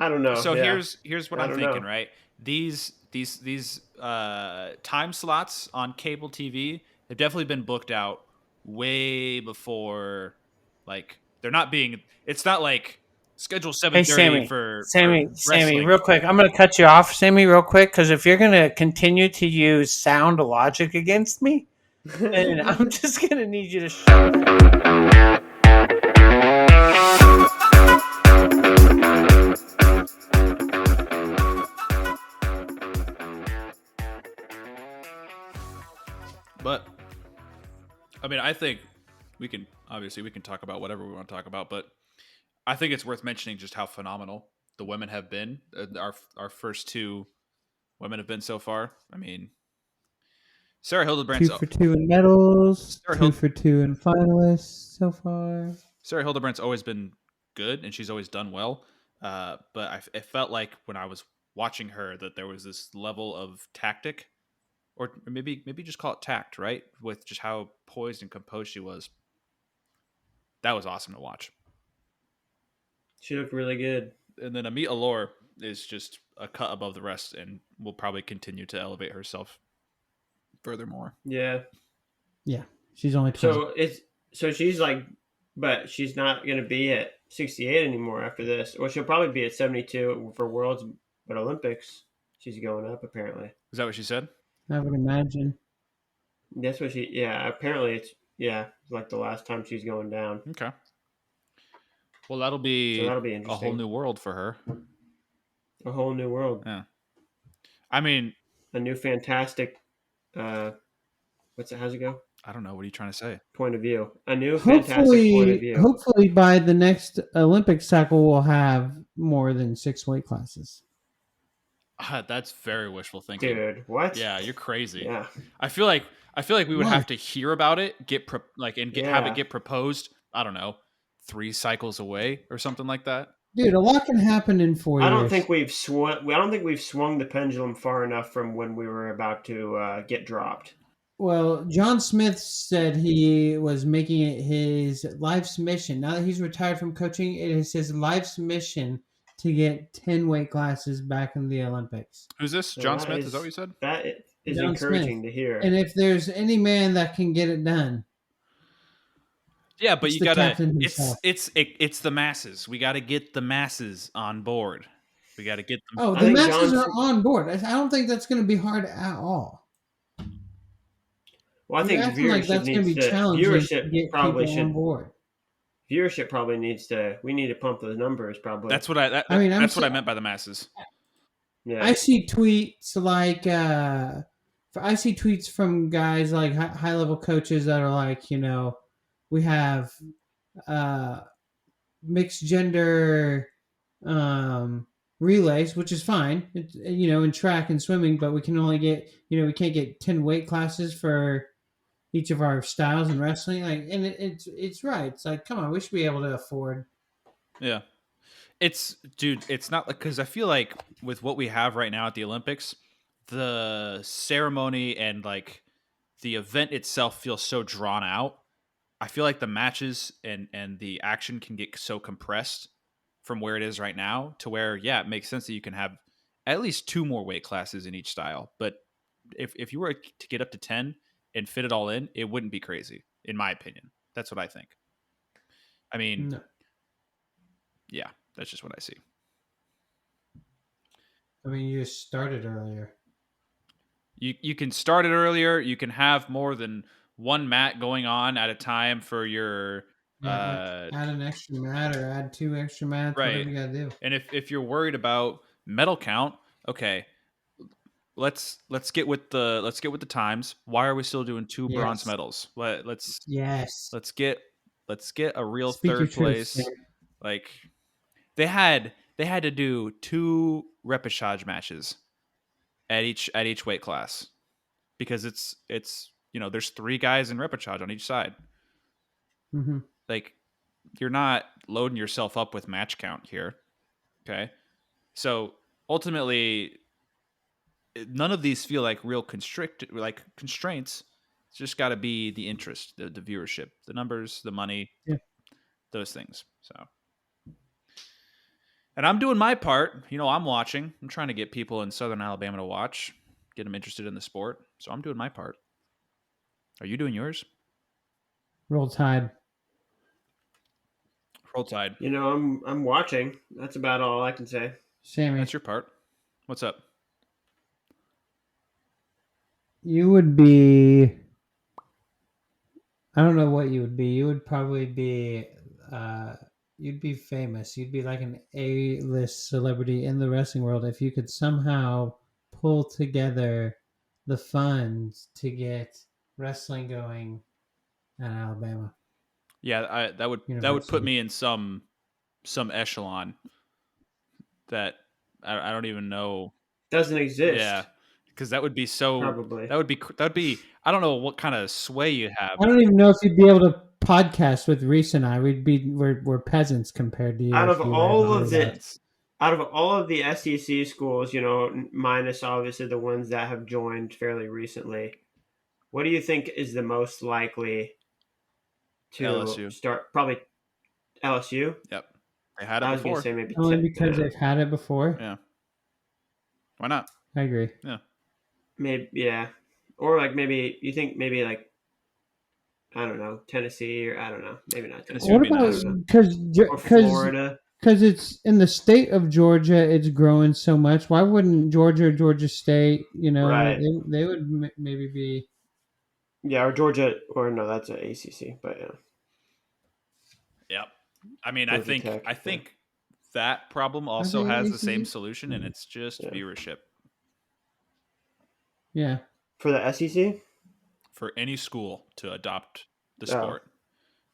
I don't know. So Yeah, here's what I I'm don't thinking, know. right? These time slots on cable TV have definitely been booked out way before. Like they're not being. It's not like schedule Hey, 7:30 Sammy. for Sammy, wrestling. real quick. I'm going to cut you off, Sammy, real quick, because if you're going to continue to use sound logic against me, then I'm just going to need you to shut the fuck up. But I mean, I think we can talk about whatever we want to talk about, but I think it's worth mentioning just how phenomenal the women have been. Our first two women have been so far. I mean, Sarah Hildebrandt's 2 for 2 in medals, Sarah, 2 for 2 in finalists so far. Sarah Hildebrandt's always been good, and she's always done well. But it felt like when I was watching her that there was this level of tactic, or maybe just call it tact, right? With just how poised and composed she was. That was awesome to watch. She looked really good. And then Amit Allure is just a cut above the rest, and will probably continue to elevate herself furthermore. Yeah. Yeah, she's only 20. So she's like, but she's not going to be at 68 anymore after this. Well, she'll probably be at 72 for Worlds, but Olympics, she's going up apparently. Is that what she said? I would imagine. That's what she. Yeah, apparently it's like the last time she's going down. Okay. Well, that'll So be that'll be a whole interesting. new world for her. A whole new world. Yeah. I mean, A new fantastic. How's it go? I don't know. What are you trying to say? Point of view. A new fantastic point of view. Hopefully by the next Olympic cycle, we'll have more than 6 weight classes. That's very wishful thinking. Dude, what? Yeah, you're crazy. Yeah. I feel like we would Why? have to hear about it, have it Yeah. get proposed. I don't know, 3 cycles away or something like that. Dude, a lot can happen in 4 years. I don't think we've swung the pendulum far enough from when we were about to get dropped. Well, John Smith said he was making it his life's mission. Now that he's retired from coaching, it is his life's mission to get 10 weight classes back in the Olympics. Who's this? So John Smith? Is that what you said? That is John encouraging Smith. to hear. And if there's any man that can get it done, Yeah, but it's you the gotta. captain himself. It's the masses. We got to get the masses on board. We got to get them. Oh, I the think masses John- are on board. I don't think that's going to be hard at all. Well, I think You're acting like viewership that's going to needs be to. challenging to Viewership get probably people on should. board. Viewership probably needs to. We need to pump those numbers. Probably. That's what I. I mean, that's what I meant by the masses. Yeah. I see tweets like I see tweets from guys like high level coaches that are like, we have mixed gender relays, which is fine, in track and swimming, but we can only get, we can't get 10 weight classes for each of our styles in wrestling. Like, and it's right. It's like, come on, we should be able to afford. Yeah. It's not like, because I feel like with what we have right now at the Olympics, the ceremony and like the event itself feels so drawn out. I feel like the matches and the action can get so compressed from where it is right now to where, yeah, it makes sense that you can have at least 2 more weight classes in each style. But if you were to get up to 10 and fit it all in, it wouldn't be crazy, in my opinion. That's what I think. I mean, No. Yeah, that's just what I see. I mean, you just started earlier. You can start it earlier. You can have more than one mat going on at a time for your add an extra mat or add 2 extra mats, right. whatever you gotta do. And if you're worried about medal count, okay, let's get with the times. Why are we still doing 2 bronze medals? Let's get a real Speak third place. Truth, like they had to do 2 repechage matches at each weight class, because it's there's 3 guys in repechage on each side. Mm-hmm. Like, you're not loading yourself up with match count here. Okay, so ultimately, none of these feel like real constraints. It's just got to be the interest, the viewership, the numbers, the money, those things. So And I'm doing my part. I'm watching. I'm trying to get people in Southern Alabama to watch, get them interested in the sport. So I'm doing my part. Are you doing yours? Roll Tide. Roll Tide. I'm watching. That's about all I can say. Sammy, That's your part. What's up? you would be. I don't know what you would be. You would probably be. You'd be famous. You'd be like an A-list celebrity in the wrestling world if you could somehow pull together the funds to get wrestling going in Alabama Yeah, that would put University. me in some echelon that I don't even know. Doesn't exist. Yeah, because that would be so. Probably. That would be. I don't know what kind of sway you have. I don't even know if you'd be able to podcast with Reese and I. We're peasants compared to you. Out if of you were all able to of do that. the out of all of the SEC schools, minus obviously the ones that have joined fairly recently, what do you think is the most likely to LSU. start? Probably LSU. Yep, they had it I was going before. to say maybe Only because they've had it before. Yeah, why not? I agree. Yeah, maybe yeah, or like maybe you think maybe like I don't know, Tennessee, or I don't know, maybe not Tennessee Tennessee. would What be about nice. Or Florida. because it's in the state of Georgia, it's growing so much. Why wouldn't Georgia or Georgia State? Right. They would maybe be. Yeah, or Georgia, or no, that's an ACC, but yeah. yep. I mean, Georgia Tech, I think that problem Are also they has the ACC? same solution, and it's just Yeah. viewership Yeah. For the SEC, for any school to adopt the Oh. sport.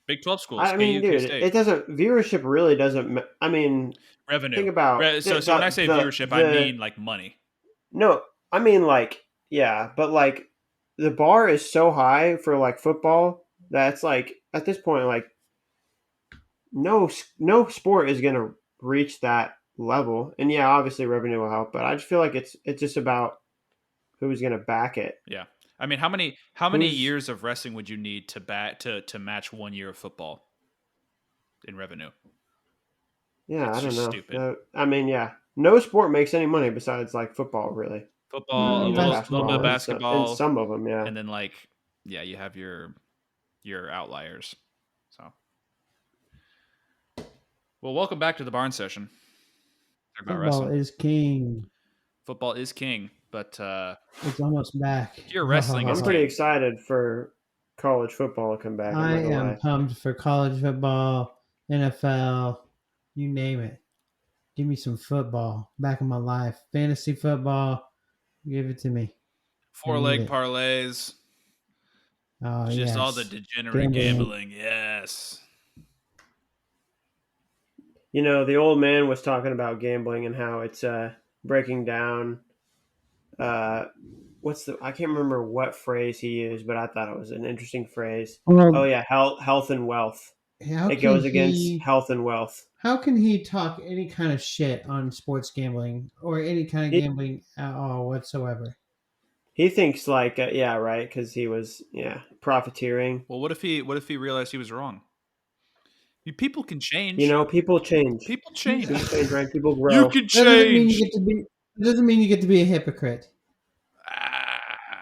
Big 12 schools, I mean, KU, dude, K-State. it doesn't. Viewership really doesn't. I mean, Revenue. think about So when I say viewership, I mean like money. No, I mean like yeah, but like the bar is so high for like football that's like at this point like no sport is gonna reach that level. And yeah, obviously revenue will help, but I just feel like it's just about who's gonna back it. Yeah. I mean, how many Who's- years of wrestling would you need to match 1 year of football in revenue? Yeah, It's I don't just know. stupid. I mean, yeah, no sport makes any money besides like football, really. Football, a You know, little bit of and basketball, some of them, yeah. and then like you have your outliers. So, well, welcome back to the barn session. Talk about Football wrestling. is king. Football is king, but It's almost back. Pure wrestling is I'm pretty king. excited for college football to come back. I I'm not gonna am lie. pumped for college football, NFL, you name it. Give me some football back in my life. Fantasy football, give it to me. 4-leg it. parlays, Oh, just yes. all the degenerate gambling. Yes. You know, the old man was talking about gambling and how it's breaking down. I can't remember what phrase he used, but I thought it was an interesting phrase. Well, Oh yeah, health and wealth. how It can goes against he? health and wealth. How can he talk any kind of shit on sports gambling or any kind of He- gambling at all whatsoever? He thinks like yeah, right, because he was profiteering. Well, what if he realized he was wrong? People can change. You know, people change. People change. People change, right? People grow. You can That doesn't mean change. you get to be. It doesn't mean you get to be a hypocrite.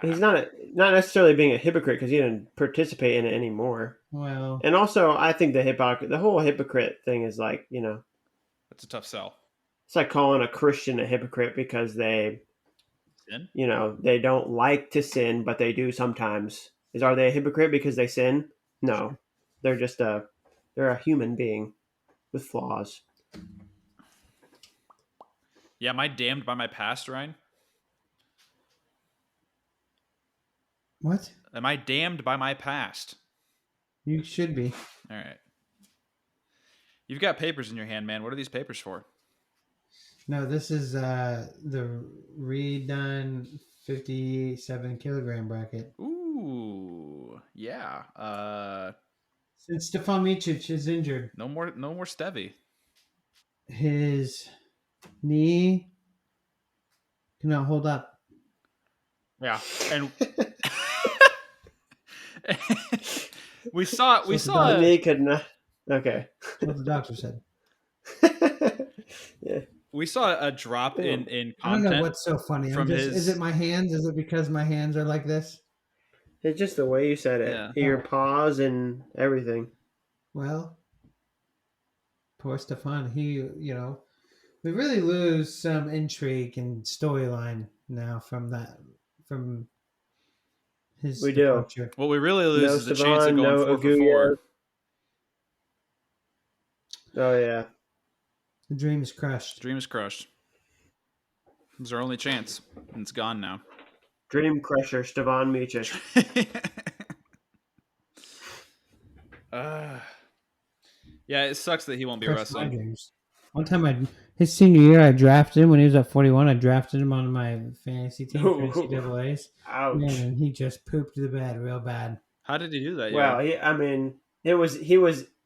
He's not necessarily being a hypocrite because he didn't participate in it anymore. Well, And also, I think the whole hypocrite thing is like, That's a tough sell. it's like calling a Christian a hypocrite because they, Sin? they don't like to sin, but they do sometimes. Are they a hypocrite because they sin? No, they're just they're a human being with flaws. Yeah, am I damned by my past, Ryan? what? Am I damned by my past? You should be. All right. You've got papers in your hand, man. What are these papers for? No, this is the redone 57-kilogram bracket. Ooh, yeah. Since Stefan Micic is injured, No more Stevie. his knee cannot hold up. Yeah, and we saw The knee could not. Okay. That's what the doctor said. Yeah. We saw a drop Yeah. in I don't know content what's so funny. from Is his. it my hands? Is it because my hands are like this? It's just the way you said it. Yeah. Your Oh. pause and everything. Well, poor Stefan. We really lose some intrigue and storyline now from his We do. departure. What we really lose No is the chance of Esteban, going no 4 for 4. Aguirre. Oh, yeah. The dream is crushed. Dream is crushed. It was our only chance, and it's gone now. Dream Crusher, Stevan Miocic. Yeah, it sucks that he won't be Crushed my wrestling. dreams. One time, his senior year, I drafted him when he was at 41. I drafted him on my fantasy team for NCAAs. Ouch. Man, and he just pooped the bed real bad. How did he do that? Well,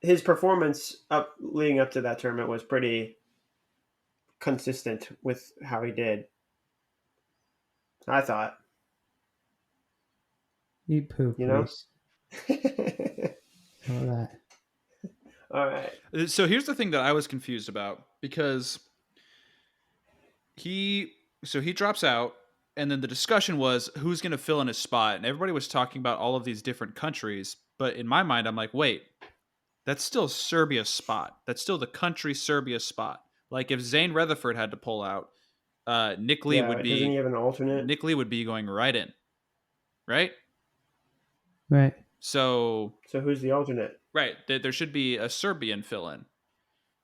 his performance leading up to that tournament was pretty consistent with how he did. I thought. Eat poop, You know? Reese. All that. All right. So here's the thing that I was confused about, because he drops out, and then the discussion was who's going to fill in his spot, and everybody was talking about all of these different countries. But in my mind, I'm like, wait, that's still Serbia's spot. That's still the country Serbia's spot. Like if Zane Rutherford had to pull out, Nick Lee Doesn't he have an alternate? Nick Lee would be going right in, right? Right. So who's the alternate? right, there should be a Serbian fill in.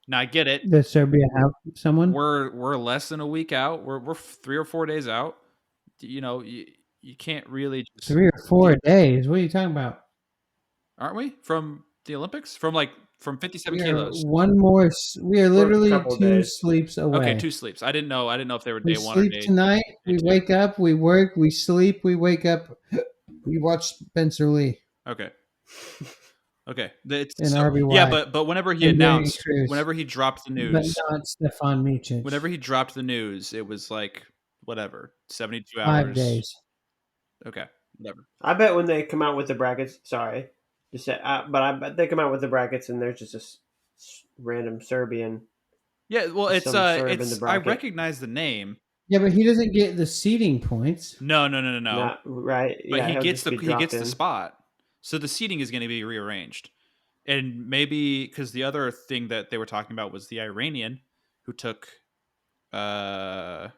Now I get it. Does Serbia have someone? We're less than a week out. We're 3 or 4 days out. You know, you can't really just 3 or 4 days. What are you talking about? aren't we from the Olympics from 57 We are kilos. one more. We are For a literally couple 2 days. sleeps away. Okay, 2 sleeps. I didn't know if they were We day 1 or sleep day. tonight. We two. wake up. We work. We sleep. We wake up. We watch Spencer Lee. Okay. Okay. In RBY. Yeah, but whenever he And Danny announced, Cruz. whenever he dropped the But news, not Stefan Miocic. whenever he dropped the news, it was like whatever, 72 5 hours. days. Okay, whatever. I bet when they come out with the brackets, sorry, but I bet they come out with the brackets and there's just a random Serbian. Yeah, well, it's Some Serb in the I bracket. recognize the name. Yeah, but he doesn't get the seeding points. No. Not right. But Yeah, he he'll gets just be the dropped in. spot. So the seating is going to be rearranged. And maybe because the other thing that they were talking about was the Iranian who took I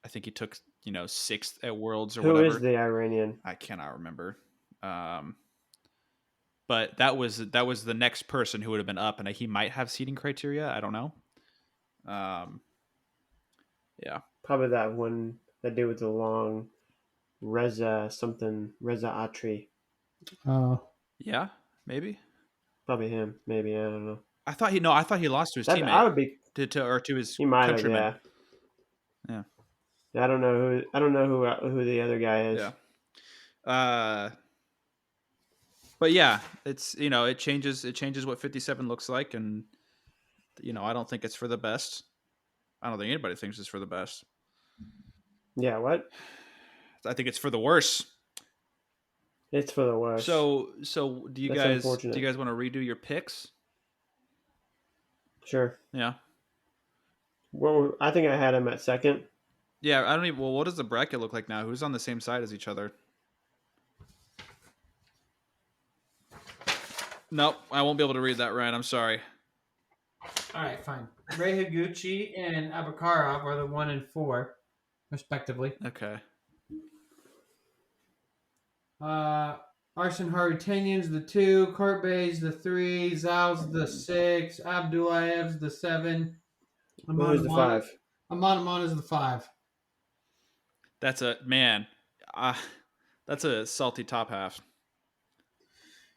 think he took, 6th at Worlds or Who whatever. is the Iranian? I cannot remember. But that was the next person who would have been up, and he might have seating criteria. I don't know. Yeah. Probably that one, that dude with the long Reza Atri. Oh, Yeah, maybe. Probably him. Maybe, I don't know. I thought he lost to his I teammate. would be. To his He might have. countryman. Yeah. I don't know who the other guy is. Yeah. But yeah, it's it changes what 57 looks like, and I don't think it's for the best. I don't think anybody thinks it's for the best. Yeah. What? I think it's for the worse. It's for the worst. So do you That's guys want to redo your picks? Sure. Yeah. Well, I think I had him at second. Yeah, I don't even. Well, what does the bracket look like now? Who's on the same side as each other? Nope, I won't be able to read that right. I'm sorry. all right, fine. Ray Higuchi and Abakarov are the 1 and 4, respectively. Okay. Arsen Harutyunyan's the 2, Kortbay's the 3, Zal's the 6, Abdulayev's the 7. Who's the 5? Aman is the 5. That's a man. That's a salty top half.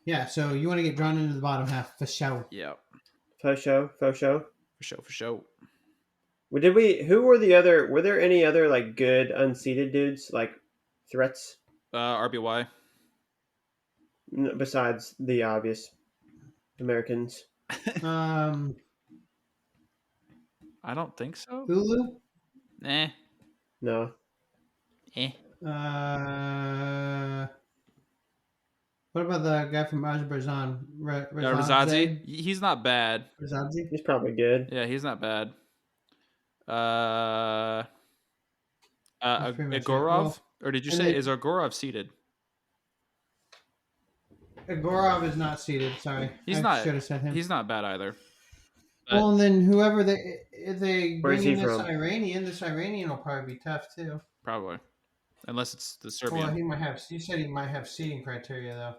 Yeah, so you want to get drawn into the bottom half for sure. Yeah. Faux show. For sure. Who were the other? Were there any other like good unseeded dudes like threats RBY. besides the obvious Americans? I don't think so. Hulu? No. What about the guy from Azerbaijan? Razadze? He's not bad. Razadze? He's probably good. Yeah, he's not bad. Uh, That's pretty much it. Agorov, Well, or did you and say then is Agorov seated? Agorov is not seated. Sorry, He's I not. should have said him. He's not bad either. But Well, and then whoever if they Where's bring he in from? This Iranian will probably be tough too. probably, unless it's the Well, Serbian. he might have. You said he might have seating criteria though.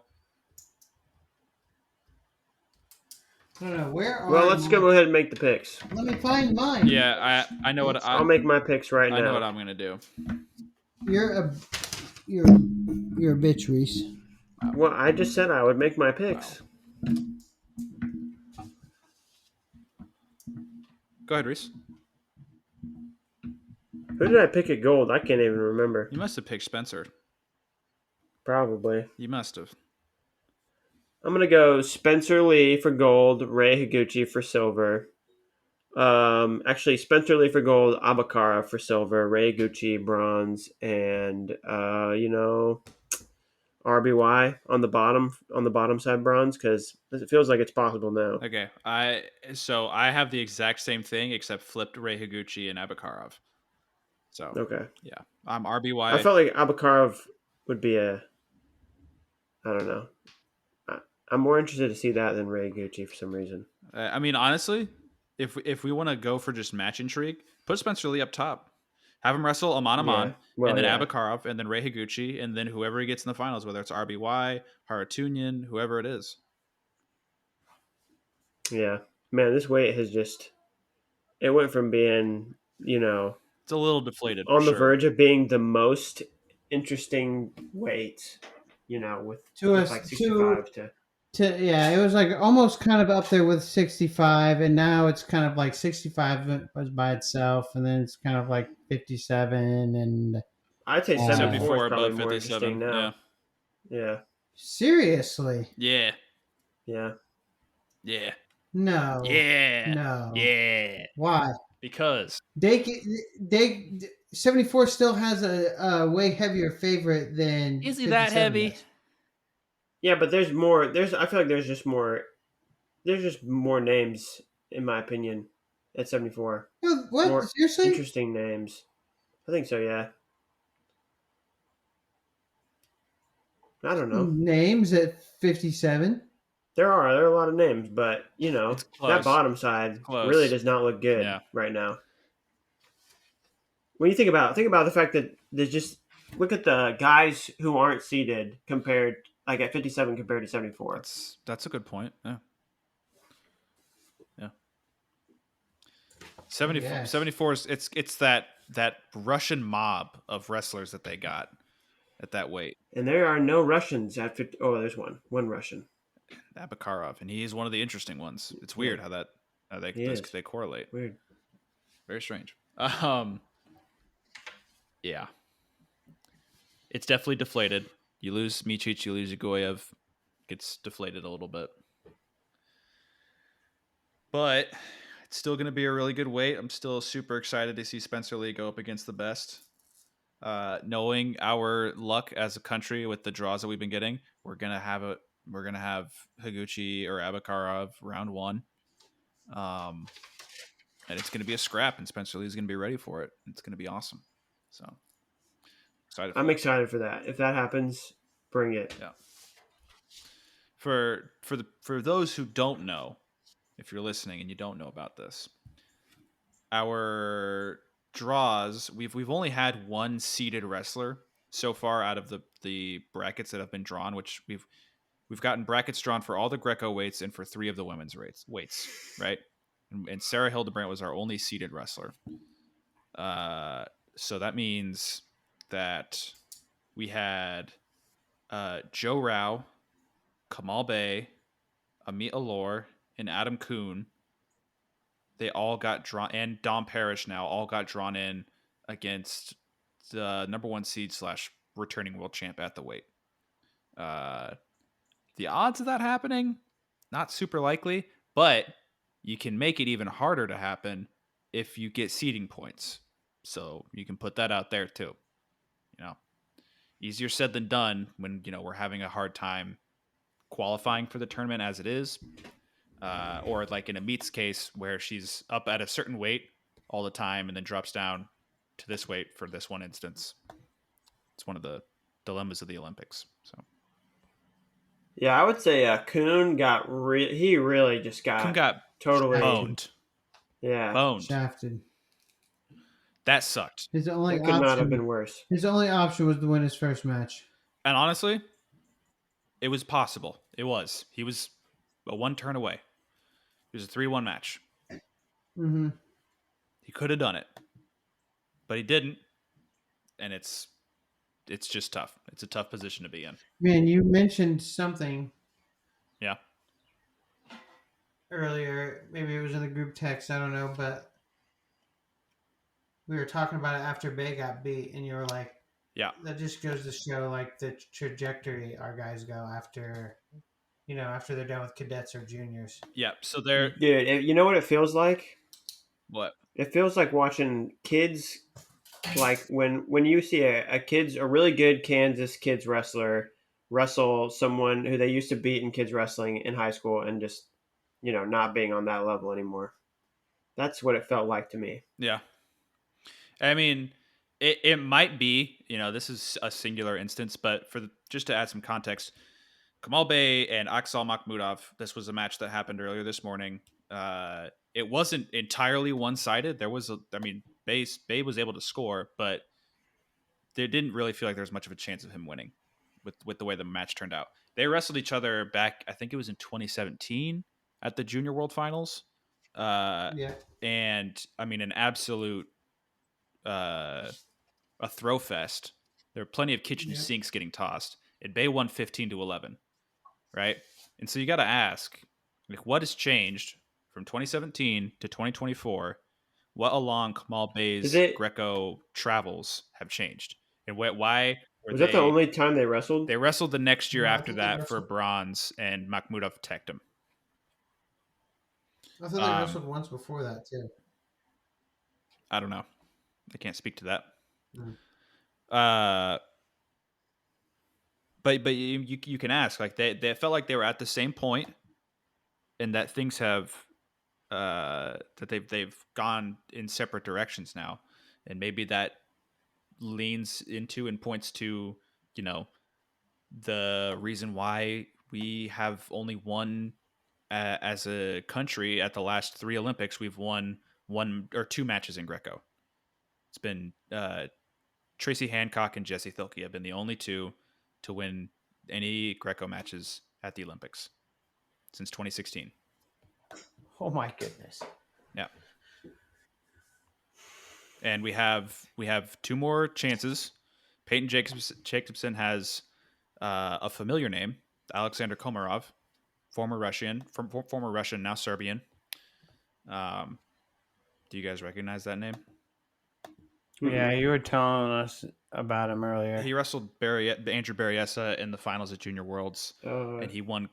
I don't know. Where Well, are let's my? go ahead and make the picks. Let me find mine. Yeah, I know what I'll make my picks right I know what now. I'm gonna do. You're a you're a bitch, Reese. Well, I just said I would make my picks. Go ahead, Reese. Who did I pick at gold? I can't even remember. You must have picked Spencer. Probably. You must have. I'm gonna go Spencer Lee for gold, Ray Higuchi for silver. Actually, Spencer Lee for gold, Abakara for silver, Ray Higuchi bronze, and RBY on the bottom side bronze because it feels like it's possible now. Okay, I have the exact same thing except flipped Ray Higuchi and Abakarov. So Okay, yeah, I'm I RBY. felt like Abakarov would be I don't know. I'm more interested to see that than Ray Higuchi for some reason. I mean, honestly, if we want to go for just match intrigue, put Spencer Lee up top. Have him wrestle Aman Aman, Yeah, well, and then yeah. Abakarov, and then Ray Higuchi, and then whoever he gets in the finals, whether it's RBY, Haratunian, whoever it is. Yeah, man, this weight has it went from being, It's a little deflated for on the sure. verge of being the most interesting weight, To with us, like 65 yeah, it was like almost kind of up there with 65, and now it's kind of like 65 was by itself, and then it's kind of like 57, and I'd say 74 is 74 probably above more interesting 57. Yeah. now. Yeah, seriously, Yeah. yeah. Yeah. no, Yeah. no, Yeah. why? Because They 74 still has a way heavier favorite than is he that 57 heavy? does. Yeah, but there's more. I feel like there's just more. There's just more names, in my opinion, at 74. No, what? More Seriously? interesting names. I think so. Yeah. I don't know. Names at 57? There are a lot of names, but It's that close. bottom side Close. really does not look good Yeah. right now. When you think about the fact that there's just look at the guys who aren't seeded compared like at 57 compared to 74. That's a good point. Yeah. Yeah. 74, Yes. 74 is it's that Russian mob of wrestlers that they got at that weight. And there are no Russians at 50. Oh, there's one Russian. Abakarov, and he's one of the interesting ones. It's weird how He is. they correlate. Weird. Very strange. Yeah. It's definitely deflated. You lose Michic, you lose Ugoyev. Gets deflated a little bit. But it's still going to be a really good weight. I'm still super excited to see Spencer Lee go up against the best. Knowing our luck as a country with the draws that we've been getting, we're gonna have Higuchi or Abakarov round one. And it's gonna be a scrap, and Spencer Lee's gonna be ready for it. It's gonna be awesome. So excited. I'm excited for that. If that happens, bring it. Yeah. For those who don't know, if you're listening and you don't know about this, our draws, we've only had one seeded wrestler so far out of the brackets that have been drawn, which we've gotten brackets drawn for all the Greco weights and for 3 of the women's weights, right? And Sarah Hildebrandt was our only seeded wrestler. So that means that we had Joe Rao, Kamal Bey, Amit Alor, and Adam Kuhn. They all got drawn, and Dom Parrish now all got drawn in against the number 1 seed / returning world champ at the weight. The odds of that happening, not super likely, but you can make it even harder to happen if you get seeding points. So you can put that out there too. Easier said than done when we're having a hard time qualifying for the tournament as it is. Or like in Amit's case where she's up at a certain weight, all the time and then drops down to this weight for this one instance. It's one of the dilemmas of the Olympics. So Yeah, I would say Kuhn got he really just Kuhn got got totally boned. yeah. Boned. Shafted. That sucked. His only That could not have option. been worse. His only option was to win his first match. And honestly, it was possible. It was. He was a one turn away. It was a 3-1 match. Mm-hmm. He could have done it, but he didn't. And it's just tough. It's a tough position to be in. Man, you mentioned something Yeah. earlier. Maybe it was in the group text. I don't know, but we were talking about it after Bay got beat, and you were like, Yeah. that just goes to show like the trajectory our guys go after, after they're done with cadets or juniors. Yeah. So they're Dude, you know what it feels like? what? It feels like watching kids, like when you see a really good Kansas kids wrestler wrestle someone who they used to beat in kids wrestling in high school and just not being on that level anymore. That's what it felt like to me. Yeah. I mean, it might be, this is a singular instance, but just to add some context, Kamal Bey and Aksal Makhmudov, this was a match that happened earlier this morning. It wasn't entirely one-sided. There was, Bey was able to score, but there didn't really feel like there was much of a chance of him winning with the way the match turned out. They wrestled each other back, I think it was in 2017 at the Junior World Finals. Yeah. And, an absolute a throw fest. There were plenty of kitchen sinks getting tossed. And Bay won 15-11, right? And so you got to ask, like, what has changed from 2017 to 2024? What along Kamal Bay's Greco travels have changed, and why was that the only time they wrestled? They wrestled the next year after that for bronze, and Makhmudov teched him. I thought they wrestled once before that too. I don't know. I can't speak to that. Mm. But you can ask, like, they felt like they were at the same point, and that things have that they've gone in separate directions now, and maybe that leans into and points to the reason why we have only won as a country at the last 3 Olympics. We've won 1 or 2 matches in Greco. It's been Tracy Hancock and Jesse Thilke have been the only 2 to win any Greco matches at the Olympics since 2016. Oh my goodness. Yeah. And we have 2 more chances. Peyton Jacobson has a familiar name, Alexander Komarov, former Russian, now Serbian. Do you guys recognize that name? Yeah, you were telling us about him earlier. He wrestled Andrew Berryessa in the finals at Junior Worlds, and he won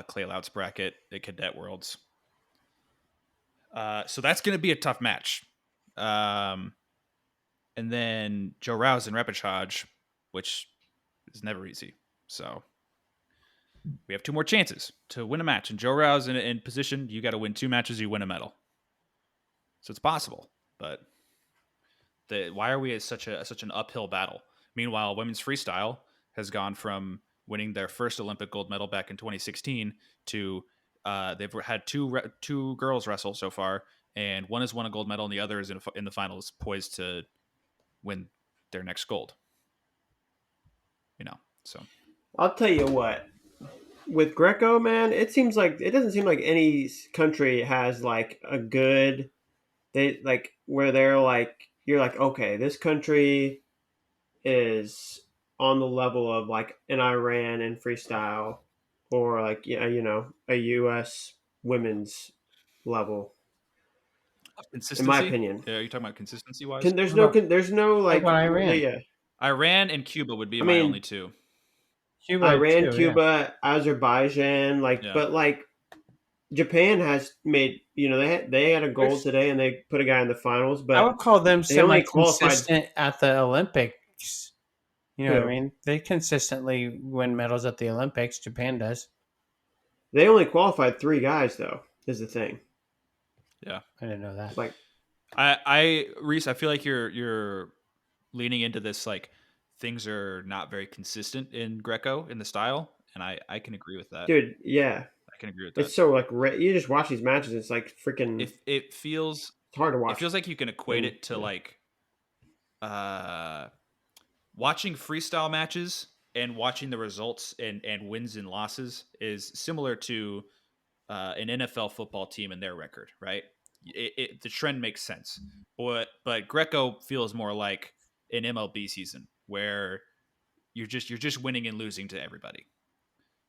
Clay Lout's bracket at Cadet Worlds. So that's going to be a tough match. And then Joe Rouse and repechage, which is never easy. So we have 2 more chances to win a match. And Joe Rouse in position, you got to win 2 matches, you win a medal. So it's possible, but why are we at such an uphill battle? Meanwhile, women's freestyle has gone from winning their first Olympic gold medal back in 2016 to they've had two girls wrestle so far, and one has won a gold medal, and the other is in the finals, poised to win their next gold. So I'll tell you what. With Greco, man, it doesn't seem like any country has like a good where they're like you're like, okay, this country is on the level of like an Iran in freestyle, or like a U.S. women's level. Consistency, in my opinion. Are you talking about consistency wise? There's no like Iran? Yeah. Iran and Cuba would be my only 2. Cuba, Cuba, Azerbaijan, but like Japan has made, they had a gold today and they put a guy in the finals, but I would call them they only semi-consistent at the Olympics. You know Who? what I mean? They consistently win medals at the Olympics. Japan does. They only qualified 3 guys, though, is the thing. Yeah. I didn't know that. Like, Reese, I feel like you're leaning into this like things are not very consistent in Greco in the style, and I can agree with that. Dude, yeah. I can agree with that. It's so like you just watch these matches. It's like freaking. If it feels It's hard to it watch. feels like you can equate And it to yeah. like uh watching freestyle matches and watching the results and wins and losses is similar to an NFL football team and their record, right? The trend makes sense, but Greco feels more like an MLB season where you're just winning and losing to everybody,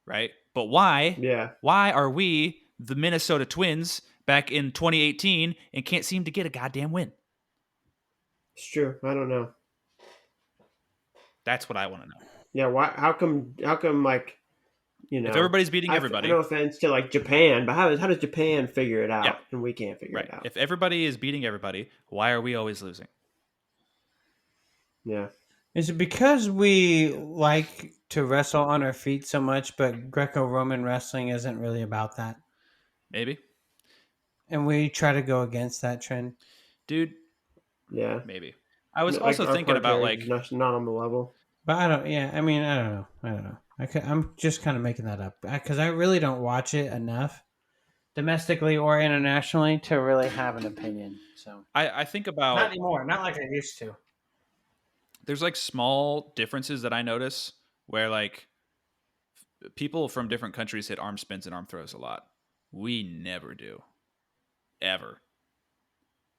right? But why Yeah, why are we the Minnesota Twins back in 2018 and can't seem to get a goddamn win? it's true. I don't know. That's what I want to know. Yeah, why? How come? How come? Like If everybody's beating no everybody, offense to like Japan, but how does Japan figure it yeah, out and we can't figure right. it out? If everybody is beating everybody, why are we always losing? Yeah, Is it because we like to wrestle on our feet so much, but Greco-Roman wrestling isn't really about that, Maybe, and we try to go against that trend? dude. yeah. Maybe. I was Like also our thinking card about carriage is like not on the level. But I don't. Yeah, I mean, I don't know. I don't know. I'm just kind of making that up because I really don't watch it enough, domestically or internationally, to really have an opinion. So I think not about anymore. Not like I used to. there's like small differences that I notice where like people from different countries hit arm spins and arm throws a lot. We never do, ever.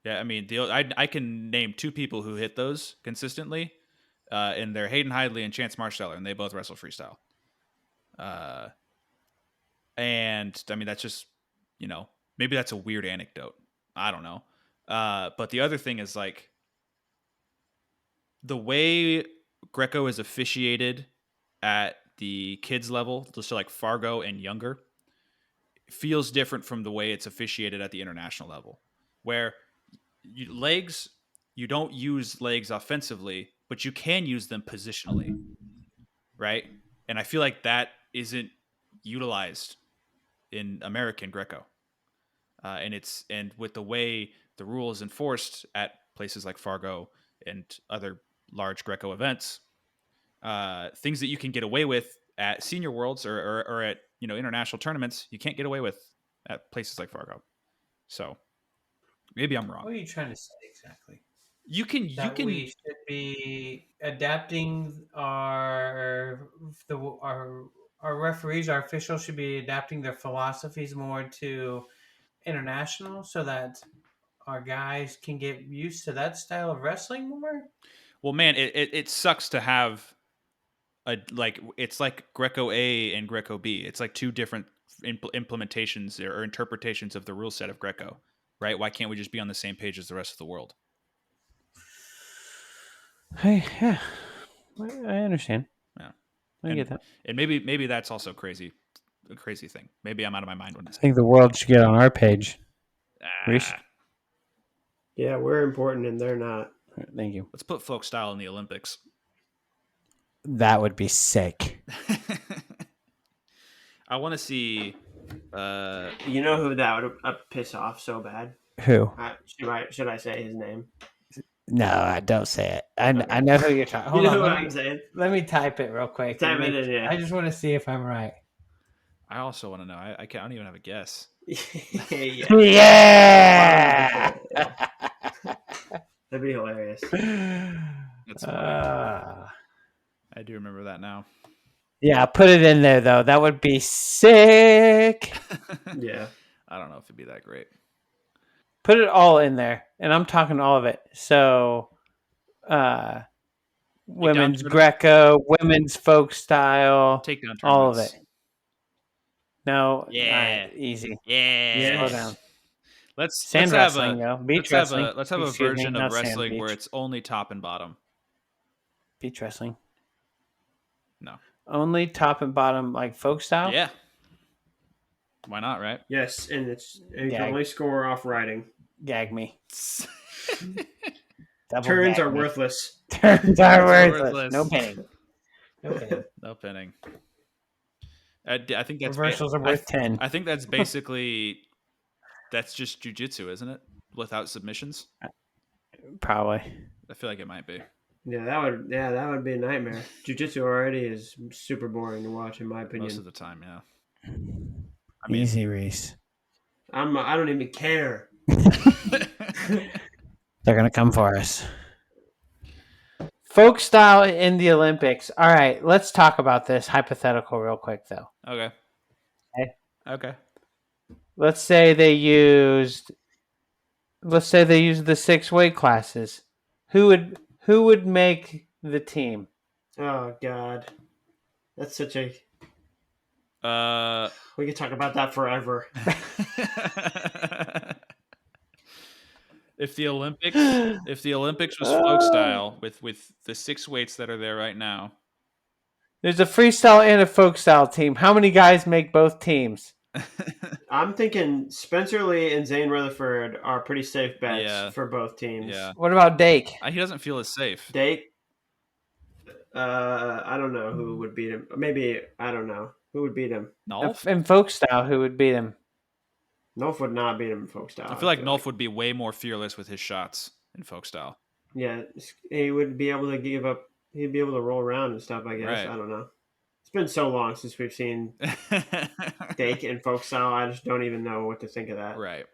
Yeah, I mean, I can name two people who hit those consistently, and they're Hayden Hidley and Chance Marsteller, and they both wrestle freestyle. Uh, and I mean, that's just maybe that's a weird anecdote. I don't know. But the other thing is like the way Greco is officiated at the kids level, so like Fargo and younger, feels different from the way it's officiated at the international level, where legs, you don't use legs offensively, but you can use them positionally, right? And I feel like that isn't utilized in American Greco, and with the way the rule is enforced at places like Fargo and other large Greco events, things that you can get away with at senior worlds or at international tournaments, you can't get away with at places like Fargo. So maybe I'm wrong. What are you trying to say exactly? You That we can should be adapting our referees, our officials should be adapting their philosophies more to international, so that our guys can get used to that style of wrestling more. well, man, it sucks to have like it's like Greco A and Greco B. It's like two different implementations or interpretations of the rule set of Greco, right? Why can't we just be on the same page as the rest of the world? Hey, yeah, I understand. Yeah, I and get that. and maybe that's also a crazy thing. Maybe I'm out of my mind when I I say think the world should get on our page. Reese, ah, Yeah, we're important and they're not. thank you. let's put folk style in the Olympics. That would be sick. I want to see. You know who that would piss off so bad? Who? Should I say his name? No, I don't say it. I Okay. know who you're talking. You Hold know on, what I'm saying? let me type it real quick. Type it in, yeah. I just want to see if I'm right. I also want to know. I don't even have a guess. Yeah. Yeah. That'd be hilarious. That's funny. Uh, I do remember that now. yeah, put it in there though. That would be sick. Yeah. I don't know if it'd be that great. Put it all in there, and I'm talking all of it. So, women's tournament- Greco, women's folk style, Takedown all of tournaments. it. No, Yeah. alright, easy. Yeah. Slow down. Let's Sand have wrestling, a though. Beach wrestling. let's have a Excuse me, version of not sand, wrestling where beach. it's only top and bottom. Beach wrestling. No. Only top and bottom, like folk style. Yeah. Why not, right? Yes, and you Yeah. can only score off riding. Gag me. Double Turns gag are me. worthless. Turns are worthless. No pinning. No pinning. No pinning. I think that's Reversals are worth 10. I think that's basically that's just jujitsu, isn't it? without submissions? Probably. I feel like it might be. Yeah, that would be a nightmare. Jiu-jitsu already is super boring to watch, in my opinion. Most of the time, yeah. I mean, Easy, Reese. I don't even care. They're gonna come for us. Folk style in the Olympics. All right, let's talk about this hypothetical real quick, though. okay. Okay. Let's say they used the 6 weight classes. Who would make the team? Oh God, that's such a. Uh, We could talk about that forever. if the Olympics was folk style with the 6 weights that are there right now, There's a freestyle and a folk style team. How many guys make both teams? I'm thinking Spencer Lee and Zane Rutherford are pretty safe bets Yeah. for both teams. Yeah. What about Dake? He doesn't feel as safe. Dake, I don't know who would beat him. Maybe I don't know who would beat him. Nolf? In folk style, who would beat him? Nolf would not beat him in folk style. I feel like Nolf would be way more fearless with his shots in folk style. Yeah, he would be able to give up. He'd be able to roll around and stuff. I guess Right. I don't know. It's been so long since we've seen Dake in folk style. I just don't even know what to think of that. Right.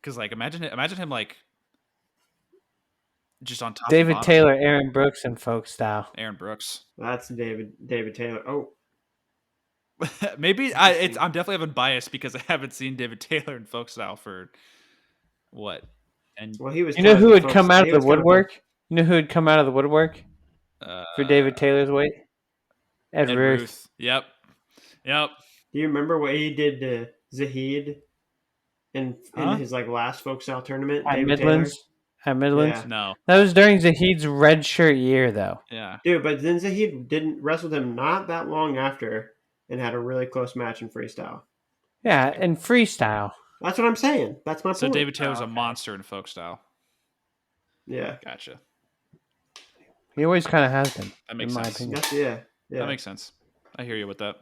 Because like imagine him like just on top David of bottom. Taylor, Aaron Brooks in folk style. Aaron Brooks. That's David Taylor. Oh, Maybe I'm definitely having bias because I haven't seen David Taylor in folk style for what? And well, he was. You know who would come out he of the was kind of woodwork? You know who would come out of the woodwork for David Taylor's weight? Ed Ed Ruth. Ruth. Yep. Do you remember what he did to Zahid in Huh? his like last folk style tournament? At David Midlands. Taylor? At Midlands. Yeah. No. That was during Zahid's red shirt year, though. Yeah. Dude, but then Zahid didn't wrestled him not that long after and had a really close match in freestyle. Yeah, and freestyle. That's what I'm saying. That's my So point. David Taylor's Oh, a okay. monster in folk style. Yeah. Gotcha. He always kind of has been. That makes in my sense. opinion. Yeah. That makes sense. I hear you with that.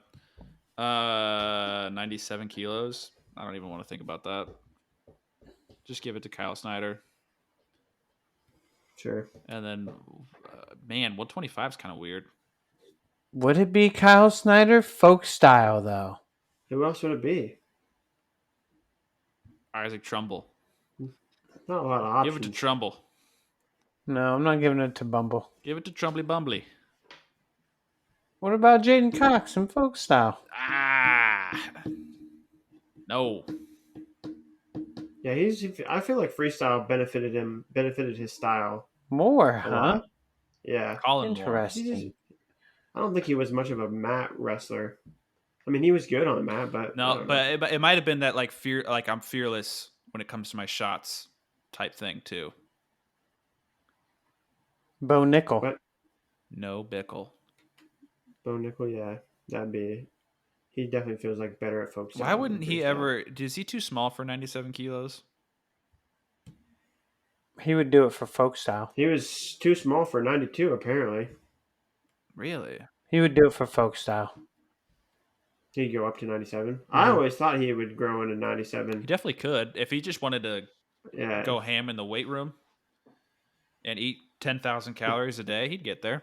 97 kilos. I don't even want to think about that. Just give it to Kyle Snyder. Sure. And then, man, 125 is kind of weird. Would it be Kyle Snyder? Folk style, though. Who else would it be? Isaac Trumbull. Not a lot of options. Give it to Trumbull. No, I'm not giving it to Bumble. Give it to Trumbly Bumbly. What about Jaden Cox in folk style? No. Yeah, I feel like freestyle benefited his style More, a huh? lot. Yeah. Colin Moore. Interesting. I don't think he was much of a mat wrestler. I mean, he was good on the mat, but I No, don't know. but it might have been that like I'm fearless when it comes to my shots type thing too. Bo Nickel. What? No Bickle. Bo Nickel, yeah, that'd be. He definitely feels like better at folk style. Why than wouldn't he freestyle. ever? Is he too small for 97 kilos? He would do it for folk style. He was too small for 92, apparently. Really? He would do it for folk style. He'd go up to 97. I always thought he would grow into He 97. definitely could if he just wanted to Yeah. go ham in the weight room and eat 10,000 calories a day. He'd get there.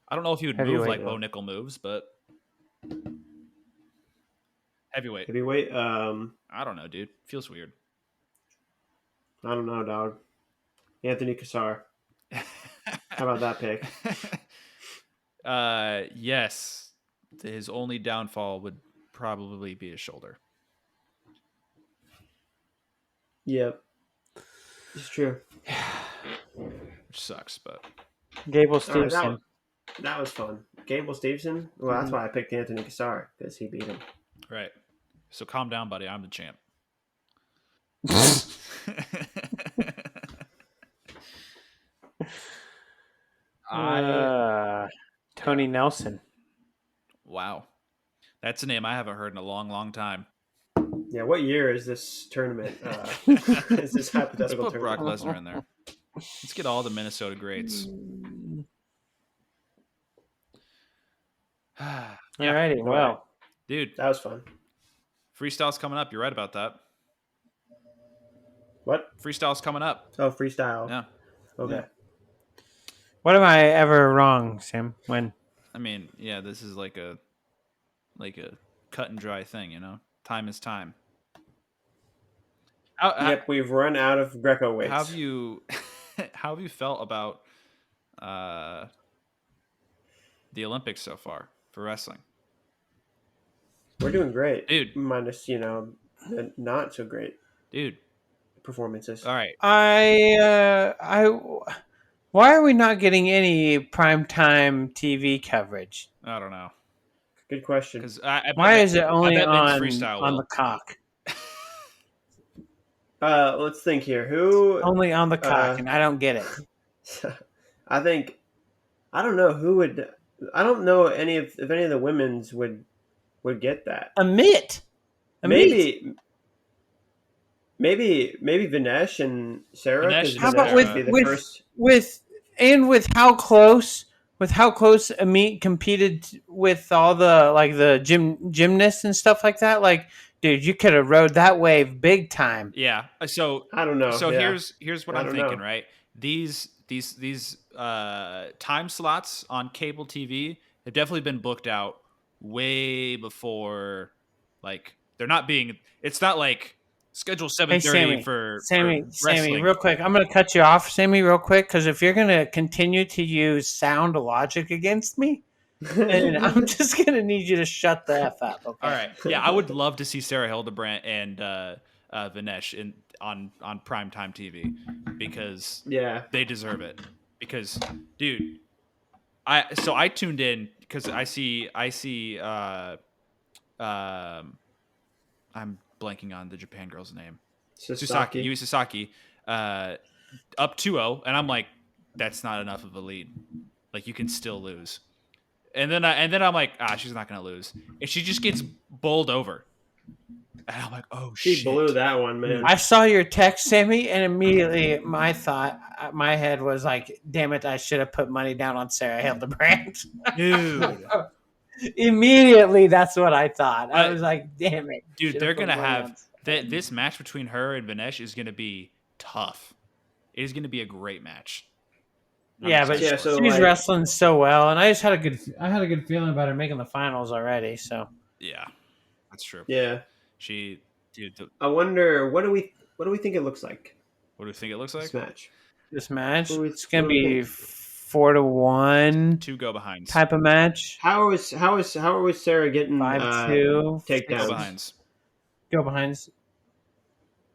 I don't know if he would move Heavyweight, like though. Bo Nickel moves, but heavyweight. Heavyweight, I don't know, dude. Feels weird. I don't know, dog. Anthony Cassar. How about that pick? Yes. His only downfall would probably be his shoulder. Yep. It's true. Which sucks, but Gable All right, Stevenson. that was fun. Gable Stevenson? Well, that's why I picked Anthony Cassar, because he beat him. right. So calm down, buddy. I'm the champ. Tony Nelson. Wow. That's a name I haven't heard in a long, long time. Yeah, what year is this tournament? Is this Let's hypothetical put Brock tournament? Lesnar in there. Let's get all the Minnesota greats. Alrighty, well. Dude, That was fun. freestyle's coming up. You're right about that. What? Freestyle's coming up. Oh, freestyle. Yeah. Okay. Yeah. What am I ever wrong, Sam? When? I mean, yeah, this is like a cut and dry thing, you know. Time is time. Yep, we've run out of Greco How weights. have you how have you felt about uh, the Olympics so far for wrestling, We're doing great, dude? minus the not so great Dude, performances. all right. Why are we not getting any primetime TV coverage? I don't know Good question. because Why is it I only bet men's on freestyle on will. the cock? Let's think here. Who? Only on the cock, and I don't get it. I think I don't know who would. I don't know if any of the women's would get that. A mitt. Maybe Vinesh and Sarah, Vinesh because and How about Vinesh Sarah. would be the with first. with how close Amit competed with all the gymnasts and stuff like that? Like, dude, you could have rode that wave big time. Yeah. So I don't know. so Yeah. here's what I I'm don't thinking, know. right? These time slots on cable TV have definitely been booked out way before, like they're not being. It's not like schedule Hey, 7:30 for Sammy, wrestling. real quick. I'm going to cut you off, Sammy, real quick, because if you're going to continue to use sound logic against me, and I'm just going to need you to shut the F up, okay? All right, yeah, I would love to see Sarah Hildebrandt and Vinesh on primetime TV because Yeah. they deserve it. Because, dude, I tuned in because I'm blanking on the Japan girl's name. Sasaki, Yui Sasaki, up 2-0, and I'm like, that's not enough of a lead. Like, you can still lose. And then I'm like, she's not gonna lose, and she just gets bowled over. And I'm like, oh She shit. blew that one, man. I saw your text, Sammy, and immediately my head was like, damn it, I should have put money down on Sarah Hildebrandt. Dude. Immediately, that's what I thought. I was like, damn it. Dude, Should've they're put gonna money have on this match between her and Vinesh is gonna be tough. It is gonna be a great match. I'm Yeah, but excited for it. she's wrestling so well, and I had a good feeling about her making the finals already. So Yeah, that's true. Yeah. She, dude, I wonder what do we think it looks like? what do you think it looks like? This match. this match, What do we- it's gonna what do we be think? 4-1 Two go behinds. type of match. How was Sarah getting 5-2 takedowns? Go behinds. Go behinds.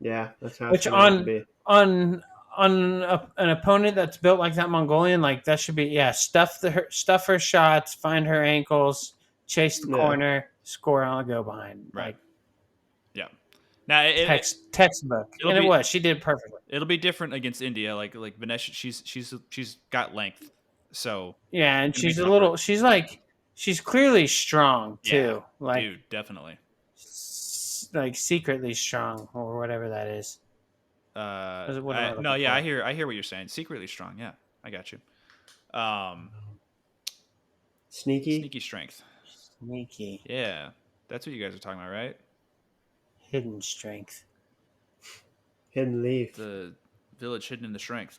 Yeah, that's how Which it's going to be. on an opponent that's built like that Mongolian, like that should be stuff her shots, find her ankles, chase the Yeah. corner, score on a go behind. Right. Like Yeah. Now textbook, it'll and be- it was. She did perfectly. it'll be different against India. Like Vinesh, she's got length. So Yeah, and It'll be she's a tougher. little. She's clearly strong too. Yeah, like dude, definitely. like secretly strong or whatever that is. What am I looking No, yeah, for? I hear what you're saying. Secretly strong. Yeah, I got you. Sneaky. Sneaky strength. Sneaky, Yeah, that's what you guys are talking about, right? hidden strength. Hidden leaf. The village hidden in the strength.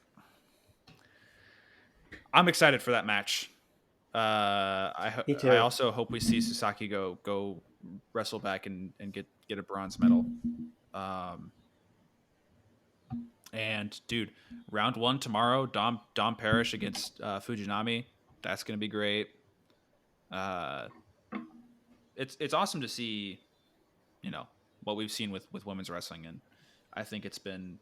I'm excited for that match. Me too. I also hope we see Sasaki go wrestle back and get a bronze medal. And dude, round 1 tomorrow, Dom Parrish against Fujinami. That's gonna be great. It's awesome to see, what we've seen with women's wrestling, and I think it's been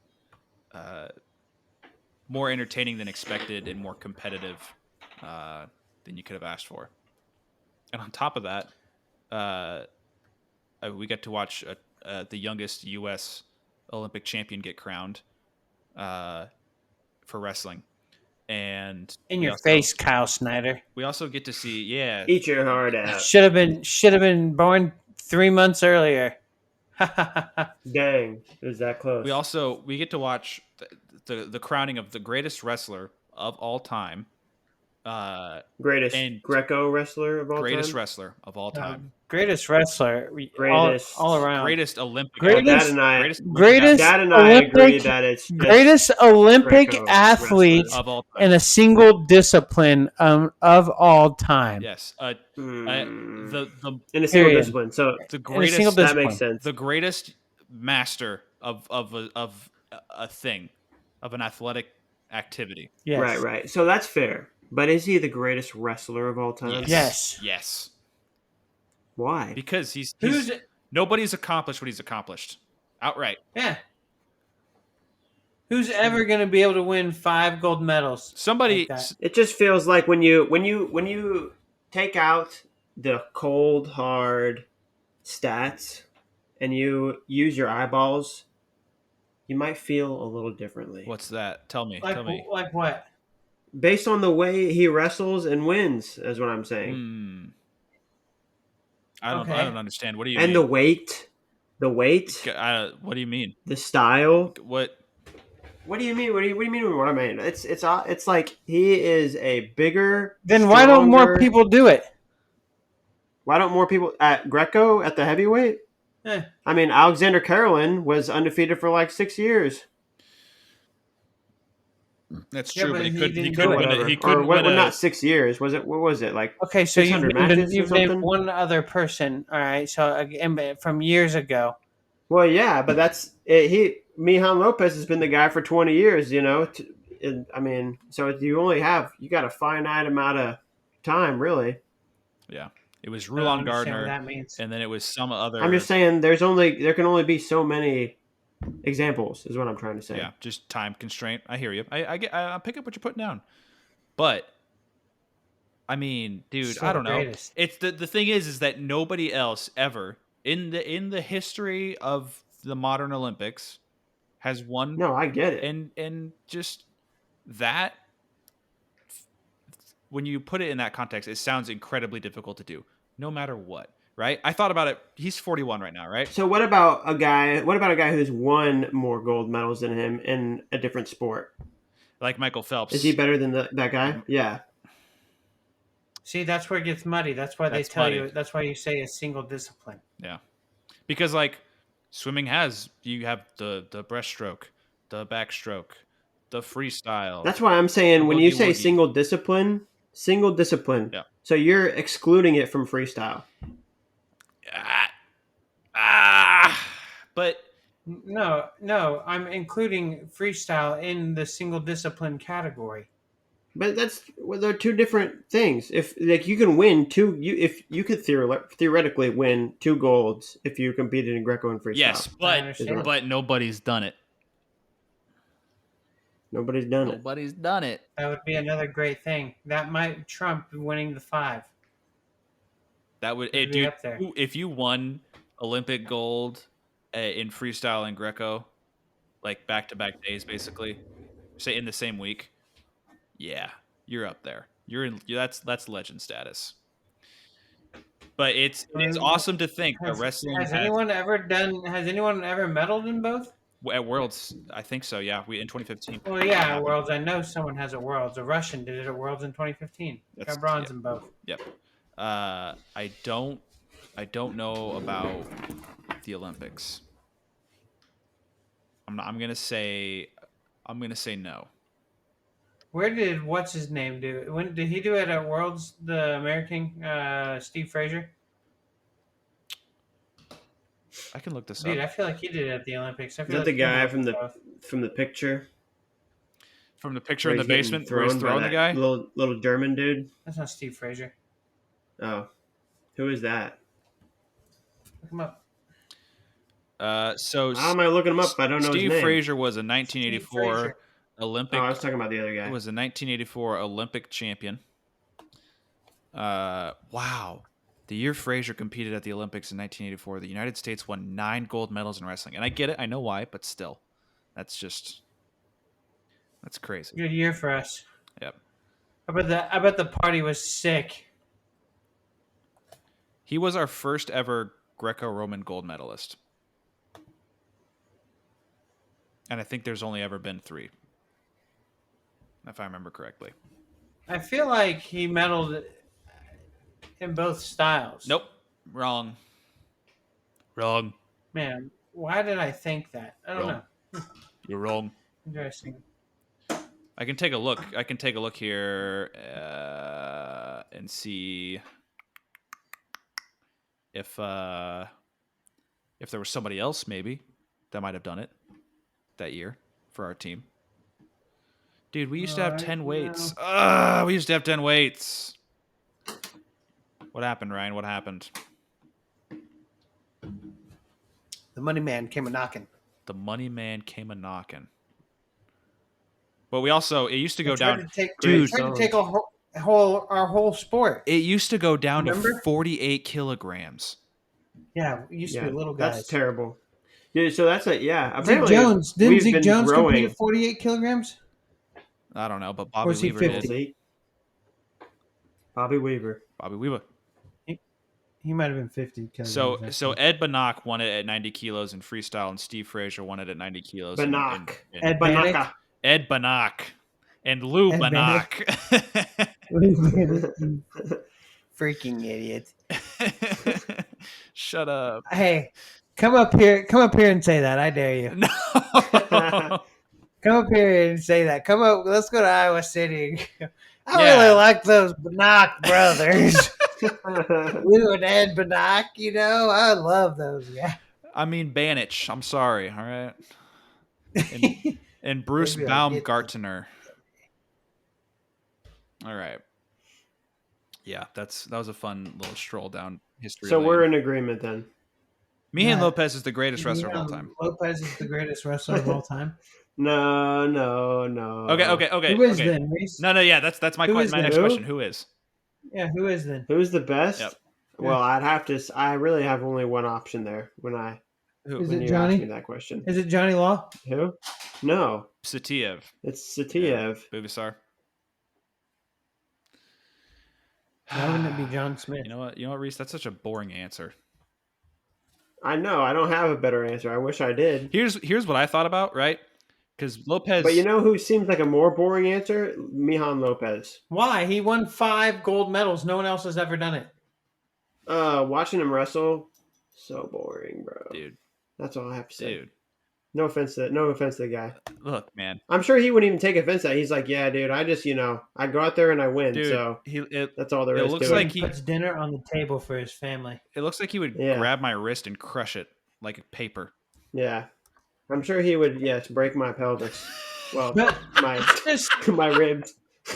more entertaining than expected and more competitive than you could have asked for. And on top of that, we get to watch the youngest U.S. Olympic champion get crowned for wrestling. And In your face, Kyle Snyder. we also get to see, Eat your heart out. Should have been born 3 months earlier. Dang, it was that close. we get to watch the crowning of the greatest wrestler of all time, Greatest and Greco wrestler of all greatest time. wrestler of all time, Greatest wrestler, all Greatest. around. greatest Olympic Well, athlete, Greatest greatest Olympic athlete greatest Dad and I agree Olympic that it's just greatest Olympic Greco athlete wrestler. of all time. in a single discipline of all time. Yes, Hmm. the In a single Period. discipline. So the In a single greatest that makes discipline. sense. the greatest master of a thing, of an athletic activity. Yes. Right. So that's fair. But is he the greatest wrestler of all time? Yes. Yes. Why? Because he's Who's nobody's accomplished what he's accomplished outright. yeah? Who's ever going to be able to win 5 gold medals Somebody, like that? It just feels like when you take out the cold hard stats and you use your eyeballs, you might feel a little differently. what's that? Tell me. Like what? Based on the way he wrestles and wins, is what I'm saying. Hmm. I Okay. don't understand. What do you And mean? the weight, What do you mean? the style. What? What do you mean? What do you mean? What I mean? It's like he is a bigger, Then why don't more stronger. people do it? Why don't more people at Greco at the heavyweight? Eh, I mean, Alexander Karolin was undefeated for like 6 years. That's Yeah, true, but but he he didn't couldn't do it. win it. Whatever. He Or couldn't what? win Well, a. not 6 years. Was it? What was it? Like okay, so 600 matches or you've named something? one other person. All right, so again, from years ago. Well, yeah, but that's it, Mihan Lopez has been the guy for 20 years. I mean, so you got a finite amount of time, really. Yeah, it was I don't Rulon understand what Gardner, that means. and then it was some I'm other. just saying, there can only be so many examples. Is what I'm trying to say. Yeah, just time constraint. I hear you. I pick up what you're putting down, but I mean, dude, Still I the don't know. greatest. It's the thing is that nobody else ever in the history of the modern Olympics has won, No, I get it. and just that when you put it in that context, it sounds incredibly difficult to do, no matter what. Right? I thought about it. He's 41 right now, right? So what about a guy? What about a guy who's won more gold medals than him in a different sport? Like Michael Is he Phelps. better than that guy? Yeah. See, that's where it gets muddy. That's why they That's tell muddy. you. That's why you say a single discipline. Yeah. Because like swimming has you have the breaststroke, the backstroke, the freestyle, That's why I'm the saying when you boogie say woogie. single discipline. Yeah. So you're excluding it from freestyle. Ah, ah. But No, I'm including freestyle in the single discipline category. But they're two different things. If like you can win if you could theoretically win 2 golds if you competed in Greco and freestyle. yes, I understand. but nobody's done it. Nobody's done it. Nobody's done it. That would be another great thing. That might trump winning the 5. That would, It'd be dude. up there. If you won Olympic gold in freestyle and Greco, like back to back days, basically, say in the same week, yeah, you're up there. That's legend status. But it is awesome to think that wrestling Has anyone ever medaled in both? at Worlds. I think so. Yeah, we in 2015. Well, yeah, at Worlds. I know someone has at Worlds. A Russian did it at Worlds in 2015. That's- Got bronze yeah. in both. Yep. I don't know about the Olympics. I'm gonna say no. Where did what's his name do it? When did he do it at Worlds? The American Steve Frazier. I can look this Dude, up. I feel like he did it at the Olympics. I Is feel that the like guy from the picture? From the picture Where in the he's getting basement where he's by throwing the that guy. little German dude. That's not Steve Frazier. Oh, who is that? Look him up. So How am I looking him up? I don't know Steve his name. Frazier was a Steve 1984 Frazier. Olympic. Oh, I was talking about the other guy. Was a 1984 Olympic champion. Wow. The year Frazier competed at the Olympics in 1984, the United States won 9 gold medals in wrestling. And I get it. I know why, but still. That's crazy. Good year for us. Yep. I bet the party was sick. He was our first ever Greco-Roman gold medalist. And I think there's only ever been 3. If I remember correctly. I feel like he medaled in both styles. Nope. Wrong. Wrong. Man, why did I think that? I don't Wrong. know. You're wrong. Interesting. I can take a look. I can take a look here and see if there was somebody else maybe that might have done it that year for our team. Dude, we used to have 10 weights. We used to have 10 weights. What happened, Ryan? What happened? The money man came a knocking. The money man came a knocking. But we also, it used to go down. Dude, tried to take our whole sport. It used to go down Remember? to 48 kilograms. Yeah, we used to be little guys. That's terrible. Dude, so that's Zeke apparently Jones didn't we've Zeke been Jones compete growing. at 48 kilograms? I don't know, but Or Bobby was he Weaver 50? did. Zeke. Bobby Weaver. Bobby Weaver. He might have been 50 kilograms. So Ed Banach won it at 90 kilos in freestyle, and Steve Frazier won it at 90 kilos. Banach. Ed Banaka. Banach. Ed Banach and Lou Ed Banach. Freaking idiot. Shut up. Hey, come up here and say that. I dare you. No. Come up here and say that. Come up. Let's go to Iowa City. I Yeah. really like those Banach brothers. Lou and Ed Banach, I love those guys. I mean Banich. I'm sorry. All right. And Bruce Maybe I'll get Baumgartner. All right. Yeah, that was a fun little stroll down history. So lane. we're in agreement then. Mijan Lopez is the greatest wrestler of all time. Lopez is the greatest wrestler of all time. No. Okay. Who is okay. then, Reese? No, yeah, that's my Who is my next then? question. Who is? Yeah, who is then? Who's the best? Yep. Well, I really have only one option there Is when it you Johnny? ask me that question. Is it Johnny Law? Who? No, Satiev. it's Satiev. Bubisar. Why wouldn't it be John Smith? You know what, Reese? That's such a boring answer. I know. I don't have a better answer. I wish I did. Here's what I thought about, right? Because Lopez. But you know who seems like a more boring answer? Mijan Lopez. Why? He won 5 gold medals. No one else has ever done it. Watching him wrestle, so boring, bro. Dude. That's all I have to say. Dude. No offense to the guy. Look, man. I'm sure he wouldn't even take offense at it. He's like, yeah, dude, I just, I go out there and I win. Dude, so that's all there it is looks to like it. He puts dinner on the table for his family. It looks like he would Yeah. grab my wrist and crush it like a paper. Yeah. I'm sure he would, yes, break my pelvis. Well, But my just my ribs.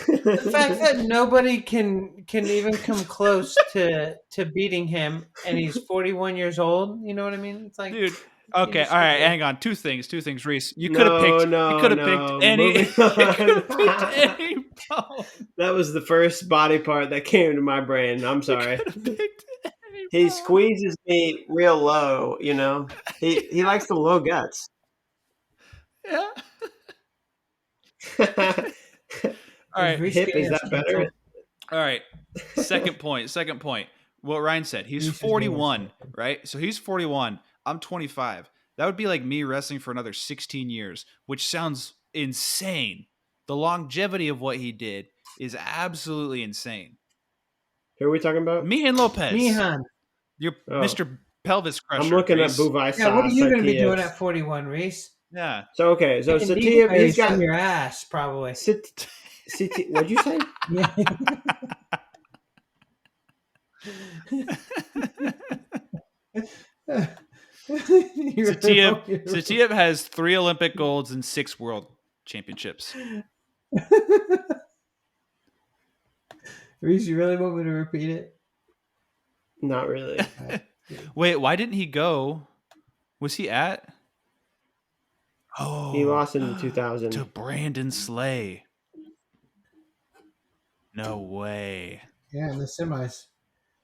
the fact that nobody can even come close to beating him, and he's 41 years old. You know what I mean? It's like, Dude. Okay, just all right, stupid. hang on. Two things, Reese. You could have picked. No, you could have no. picked any. You Moving on. could have picked any bone. That was the first body part that came to my brain. I'm sorry. You could have picked any He bone. squeezes me real low, He likes the low guts. Yeah. His All right. Reese Hip, is Gaines that better? All right. Second point. What Ryan said. He's Reese is 41, right? So he's 41. I'm 25. That would be like me wrestling for another 16 years, which sounds insane. The longevity of what he did is absolutely insane. Who are we talking about? Mijan Lopez. Mijan. You're Oh. Mr. Pelvis Crusher. I'm looking Reese. at Buvai. Yeah, what are you going to be doing at 41, Reese? Yeah. So okay, so Taking Satiev, DJs he's got from your ass, probably. What'd you say? Yeah. Satiev has 3 Olympic golds and 6 world championships. Reese, you really want me to repeat it? Not really. Wait, why didn't he go? Was he at? Oh, He lost in 2000. to Brandon Slay. No way. Yeah, in the semis.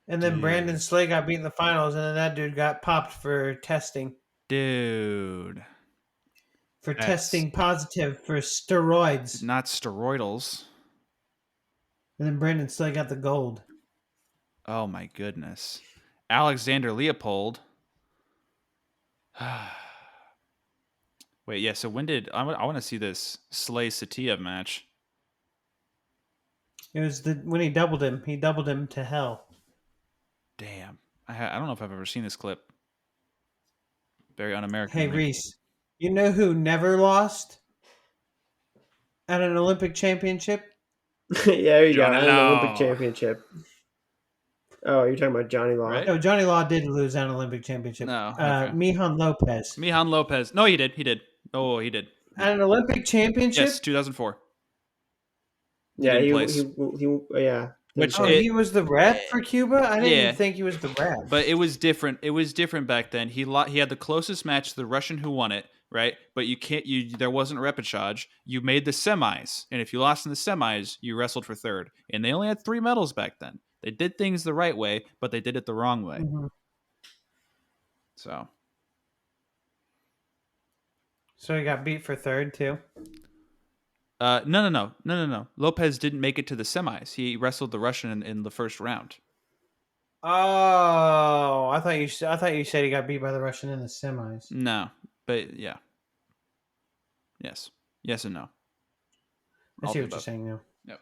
And then Dude. Brandon Slay got beat in the finals, and then that dude got popped for testing. Dude. For That's- testing positive for steroids. Not steroidals. And then Brandon Slay got the gold. Oh my goodness. Alexander Leopold. Wait, yeah, so when did I want to see this Slay Satiev match? It was when he doubled him. He doubled him to hell. Damn. I don't know if I've ever seen this clip. Very un-American Hey of me. Reese, you know who never lost at an Olympic championship? Yeah, there you go. Johnny At an Olympic Law. championship. Oh, you're talking about Johnny Law. Right? No, Johnny Law did lose at an Olympic championship. No. Okay. Mijan Lopez Mijan Lopez. No, he did. He did. Oh, he did. at an Olympic championship. Yes, 2004. He Yeah, didn't he place. yeah. Which Oh, he was the rep for Cuba. I didn't yeah. even think he was the rep. But it was different. It was different back then. He had the closest match to the Russian who won it, right? But there wasn't a repechage. You made the semis, and if you lost in the semis, you wrestled for third. And they only had 3 medals back then. They did things the right way, but they did it the wrong way. Mm-hmm. So So he got beat for third too. no. Lopez didn't make it to the semis. He wrestled the Russian in the first round. Oh, I thought you said he got beat by the Russian in the semis. No, but yeah. Yes and no. I All see the what you're above. saying now. Yep.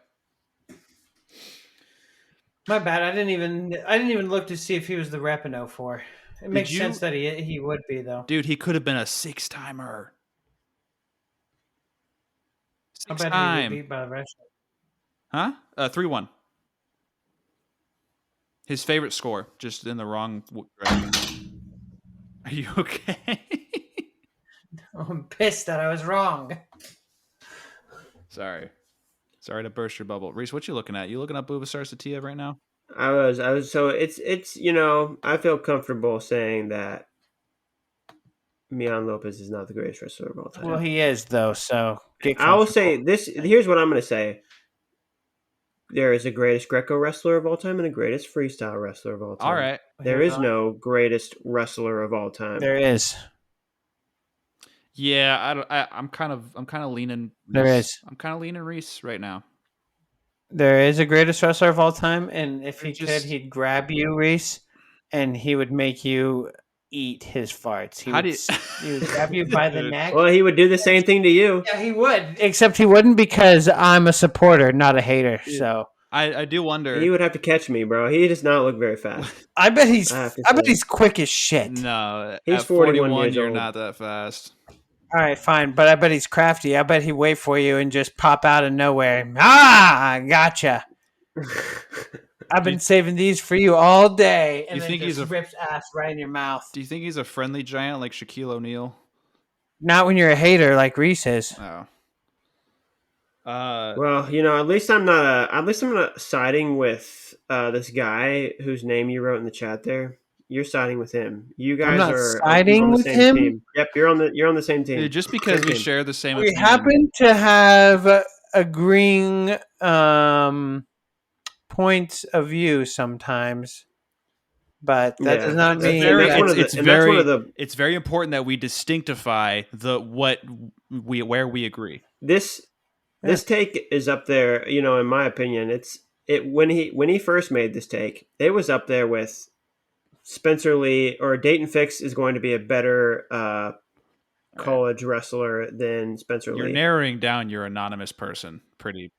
My bad. I didn't even look to see if he was the rep in 04. It makes you- sense that he would be though. Dude, he could have been a 6-timer. I bet he would be beat by the Russian. Huh? 3-1. His favorite score, just in the wrong direction. Are you okay? I'm pissed that I was wrong. Sorry to burst your bubble. Reese, what you looking at? You looking up Bubasar Satiev right now? I was so it's I feel comfortable saying that Mijan Lopez is not the greatest wrestler of all time. Well, he is though. So get I will say comfortable. this. Here's what I'm going to say. There is a greatest Greco wrestler of all time and a greatest freestyle wrestler of all time. All right. There is no greatest wrestler of all time. There is. Yeah, I'm kind of leaning. There Reese. is. I'm kind of leaning Reese right now. There is a greatest wrestler of all time, and if he Just- could, he'd grab you, Reese, and he would make you eat his farts. He How would, do you- he would grab you by the Dude. neck. Well, he would do the same thing to you. Yeah, he would. Except he wouldn't because I'm a supporter, not a hater. So I do wonder. He would have to catch me, bro. He does not look very fast. I bet he's. I have to I bet say. he's quick as shit. No, He's at 41 41, years you're old. not that fast. All right, fine, but I bet he's crafty. I bet he'd wait for you and just pop out of nowhere. I gotcha. I've been saving these for you all day, and You then think he's just rips ass right in your mouth. Do you think he's a friendly giant like Shaquille O'Neal? Not when you're a hater like Reese is. Oh. Well, at least I'm not siding with this guy whose name you wrote in the chat there. You're siding with him. You guys not are siding on the with same him? team. Yep, you're on the same team. Dude, just because Same we team. share the same We opinion. happen to have agreeing points of view sometimes, but that does not That's- mean and that's that one of the- it's and that's very one of the- it's very important that we distinctify where we agree. This take is up there. In my opinion, when he first made this take, it was up there with Spencer Lee or Dayton Fix is going to be a better college wrestler than Spencer You're Lee. narrowing down your anonymous person pretty.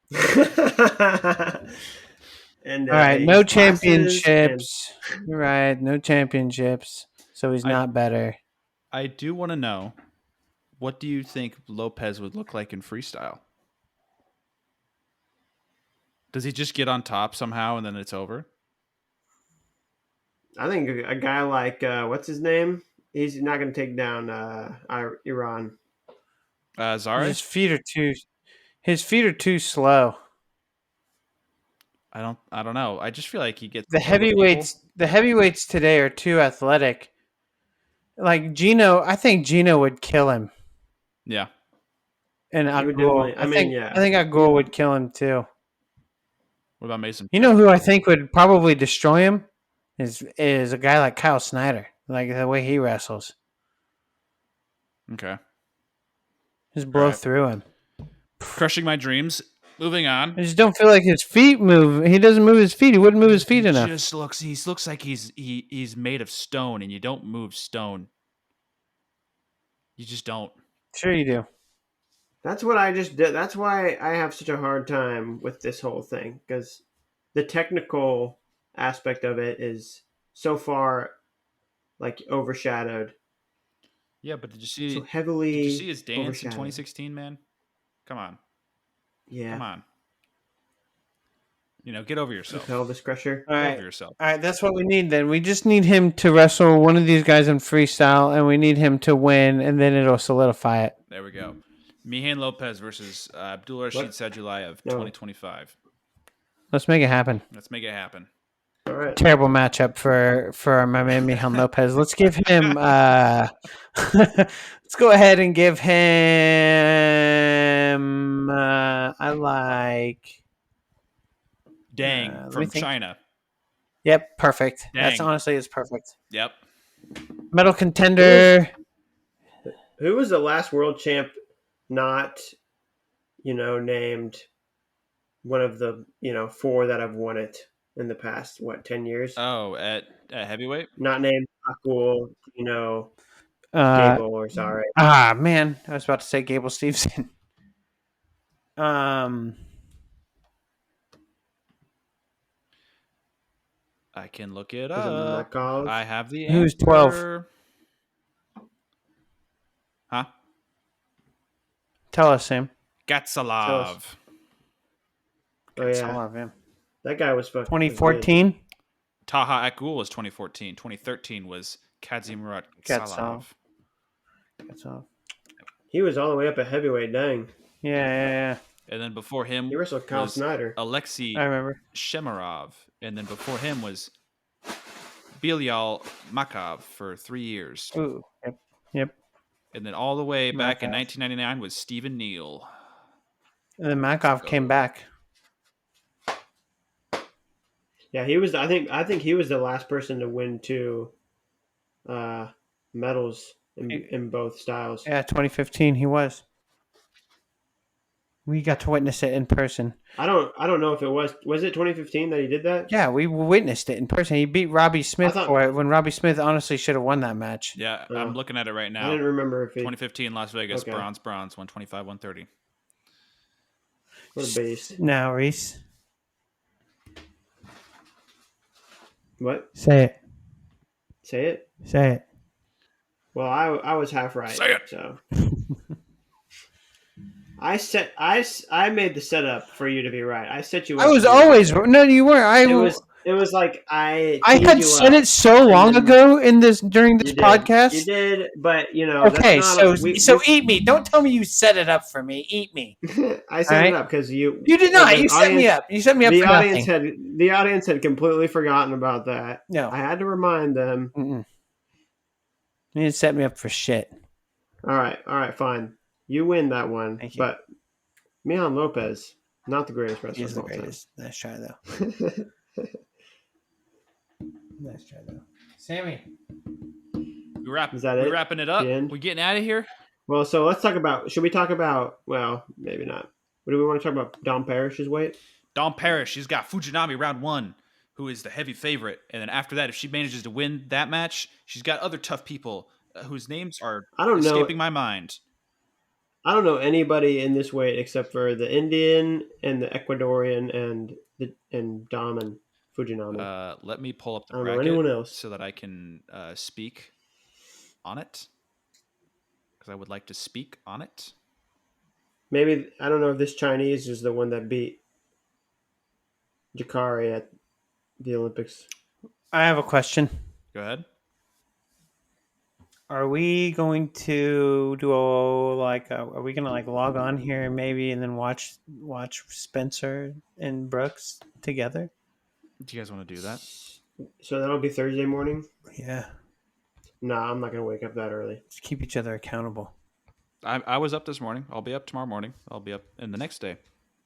And all right, his no classes championships. Right, no championships. So he's not better. I do want to know, what do you think Lopez would look like in freestyle? Does he just get on top somehow and then it's over? I think a guy like what's his name? He's not going to take down Iran. Zara? His feet are too slow. I don't know. I just feel like he gets The heavyweights today are too athletic. Like Gino, I think Gino would kill him. Yeah. And He would Agul, definitely- I think Agul would kill him too. What about Mason? You know who I think would probably destroy him is a guy like Kyle Snyder, like the way he wrestles. Okay. Just blow Alright. through him. Crushing my dreams. Moving on. I just don't feel like his feet move. He doesn't move his feet. He wouldn't move his feet He enough. just looks like he's made of stone, and you don't move stone. You just don't. Sure you do. That's what I just did. That's why I have such a hard time with this whole thing because the technical aspect of it is so far like overshadowed, Yeah, but so did you see heavily his dance in overshadowed. 2016, man? Come on. Yeah, Come on. Get over the yourself. pelvis crusher. All Get right. over yourself. All right, that's what we need then. We just need him to wrestle one of these guys in freestyle, and we need him to win, and then it'll solidify it. There we go. Mihan Lopez versus Abdul Rashid What? Sajulayev, No. 2025. Let's make it happen. Let's make it happen. All right. Terrible matchup for my man Mihan Lopez. Let's give him. Let's go ahead and give him. I like. Dang, let me from think. China. Yep, perfect. That's Dang. honestly, it's perfect. Yep. Medal contender. Who was the last world champ not, named one of the, four that have won it in the past, 10 years? Oh, at heavyweight? Not named Akul, Uh, Gable or sorry. Man, I was about to say Gable Stevenson. I can look it Was it up. Makov? I have the Who's answer. 12? Huh? Tell us, Sam. Gatsalov. Oh yeah, Tell him. that guy was fucking 2014. Taha Akul was 2014. 2013 was Kadzimurat Gatsalov. That's all. He was all the way up at heavyweight. Dang. Yeah. And then before him He wrestled Kyle was Snyder. Alexei I remember. Shemarov. And then before him was Bilyal Makov for 3 years. Ooh. Yep. And then all the way back in Makov. 1999 was Stephen Neal. And then Makov came back. Yeah, he was. I think he was the last person to win two medals in both styles. Yeah, 2015 he was. We got to witness it in person. I don't know if it was it 2015 that he did that? Yeah, we witnessed it in person. He beat Robbie Smith for it when Robbie Smith honestly should have won that match. Yeah, I'm looking at it right now. I didn't remember if he 2015 Las Vegas, Okay. bronze, 125, 130. What a beast. Now, Reese. What? Say it. Say it? Say it. Well, I was half right. Say it. So I made the setup for you to be right. I set you up. I was to be always right. no, you weren't. It was like I had teed you said up. it so long then ago during this You did. podcast. You did, but Okay, that's not so eat me. Don't tell me you set it up for me. Eat me. I set Alright? it up because you You did not. the You set me audience- up. You set me up The for audience nothing. the audience had completely forgotten about that. No. I had to remind them. Mm-mm. You didn't set me up for shit. All right, fine. You win that one, Thank you. but Milan Lopez, not the greatest wrestler He's of the all time. greatest. Nice try, though. Nice try, though. Sammy. Is that it? We wrapping it up? The end? We getting out of here? Well, so let's talk about. Should we talk about? Well, maybe not. What do we want to talk about? Dom Parrish's weight. Dom Parrish, she's got Fujinami round 1, who is the heavy favorite. And then after that, if she manages to win that match, she's got other tough people whose names are escaping my mind. I don't know anybody in this weight except for the Indian and the Ecuadorian and Dom and Fujinami. Let me pull up I the don't know bracket anyone else. so that I can speak on it. Because I would like to speak on it. Maybe I don't know if this Chinese is the one that beat Jakari at the Olympics. I have a question. Go ahead. Are we going to do are we gonna log on here maybe and then watch Spencer and Brooks together? Do you guys want to do that? So that'll be Thursday morning? Yeah. Nah, I'm not going to wake up that early. Just keep each other accountable. I was up this morning. I'll be up tomorrow morning. I'll be up in the next day.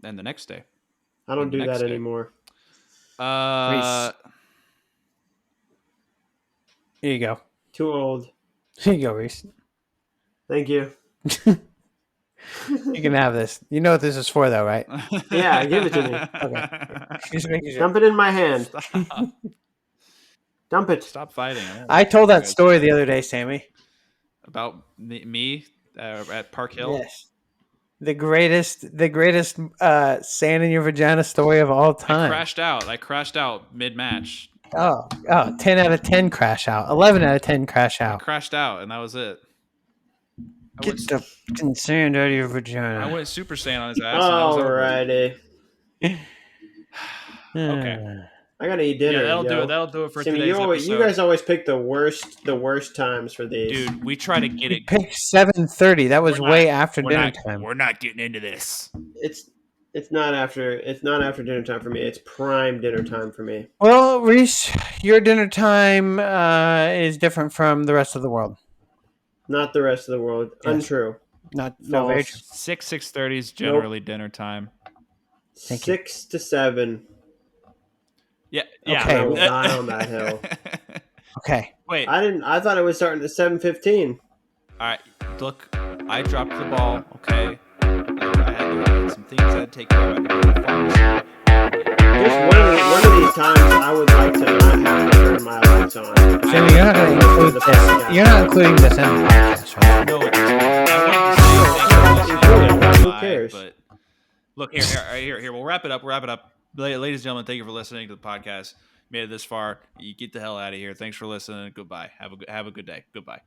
And the next day. I don't And the do next that day. anymore. Here you go. Too old. Here you go, Reese. Thank you. You can have this. You know what this is for, though, right? Yeah, give it to me. Okay. Just making sure. Dump it in my hand. Stop. Dump it. Stop fighting. I told that story the other day, Sammy. About me at Park Hill. Yes. the greatest sand in your vagina story of all I time. crashed out mid-match. Oh, 10 out of 10 crash out. 11 out of 10 crash I out. crashed out, and that was it. Get the fucking sand out of your vagina. I went Super Saiyan on his ass, and that was over. Alrighty. Okay. I gotta eat dinner. Yeah, that'll do yo. it. That'll do it for Sammy, today's episode. you guys always pick the worst times for these. Dude, we try to get We it. picked 7:30. That was way after dinner time. We're not getting into this. It's not after dinner time for me. It's prime dinner time for me. Well, Reese, your dinner time is different from the rest of the world. Not the rest of the world. Yes. Untrue. No, very true. 6:30 is generally dinner time. Thank you. 6 to 7. Yeah. Okay. I will die on that hill. Okay. Wait. I thought it was starting at 7:15. All right. Look, I dropped the ball. Okay. I had some things I had to take care of. Just one of these times, I would like to not have to turn my lights on. Sammy, you're not going to include this. You're not including this in the podcast, right? No, I wanted to say thanks for listening. Who cares? But look, here. We'll wrap it up. Ladies and gentlemen, thank you for listening to the podcast. Made it this far. You get the hell out of here. Thanks for listening. Goodbye. Have a good day. Goodbye.